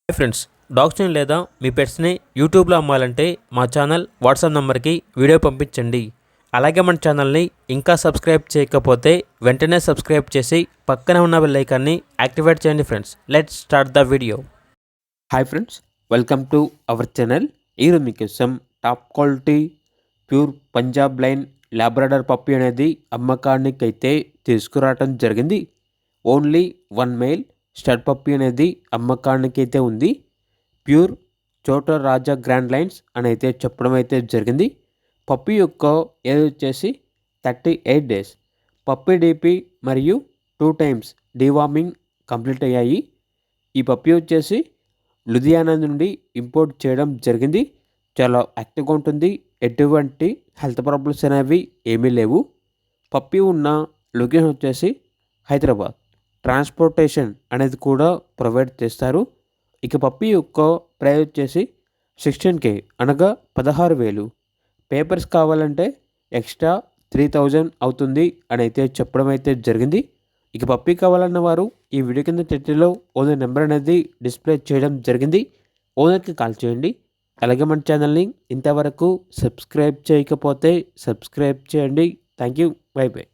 Hi friends, డాగ్స్ని లేదా మీ పెట్స్ని యూట్యూబ్లో అమ్మాలంటే మా ఛానల్ వాట్సాప్ నెంబర్కి వీడియో పంపించండి. అలాగే మన ఛానల్ని ఇంకా సబ్స్క్రైబ్ చేయకపోతే వెంటనే సబ్స్క్రైబ్ చేసి పక్కనే ఉన్న బెల్ ఐకాన్ని యాక్టివేట్ చేయండి friends. Let's start the video. Hi friends, welcome to our channel. ఈరోజు మీకోసం top quality pure Punjab line Labrador puppy అనేది అమ్మకానికి అయితే తీసుకురావడం జరిగింది. ఓన్లీ 1 మేల్ స్టడ్ పప్పీ అనేది అమ్మకానికి అయితే ఉంది. ప్యూర్ చోటా రాజా గ్రాండ్ లైన్స్ అని అయితే చెప్పడం అయితే జరిగింది. పప్పీ యొక్క ఏజ్ వచ్చేసి 38 డేస్. పప్పీ డీపీ మరియు 2 టైమ్స్ డీవార్మింగ్ కంప్లీట్ అయ్యాయి. ఈ పప్పీ వచ్చేసి లుధియానా నుండి ఇంపోర్ట్ చేయడం జరిగింది. చాలా యాక్టివ్గా ఉంటుంది. ఎటువంటి హెల్త్ ప్రాబ్లమ్స్ అనేవి ఏమీ లేవు. పప్పీ ఉన్న లొకేషన్ వచ్చేసి హైదరాబాద్. ట్రాన్స్పోర్టేషన్ అనేది కూడా ప్రొవైడ్ చేస్తారు. ఇక పప్పీ యొక్క ప్రైస్ వచ్చేసి 16K అనగా 16,000. పేపర్స్ కావాలంటే ఎక్స్ట్రా 3,000 అవుతుంది అని అయితే చెప్పడం అయితే జరిగింది. ఇక పప్పీ కావాలన్న వారు ఈ వీడియో కింద టైటిల్లో ఓనర్ నెంబర్ అనేది డిస్ప్లే చేయడం జరిగింది. ఓనర్కి కాల్ చేయండి. అలాగే మన ఛానల్ని ఇంతవరకు సబ్స్క్రైబ్ చేయకపోతే సబ్స్క్రైబ్ చేయండి. Thank you. By by.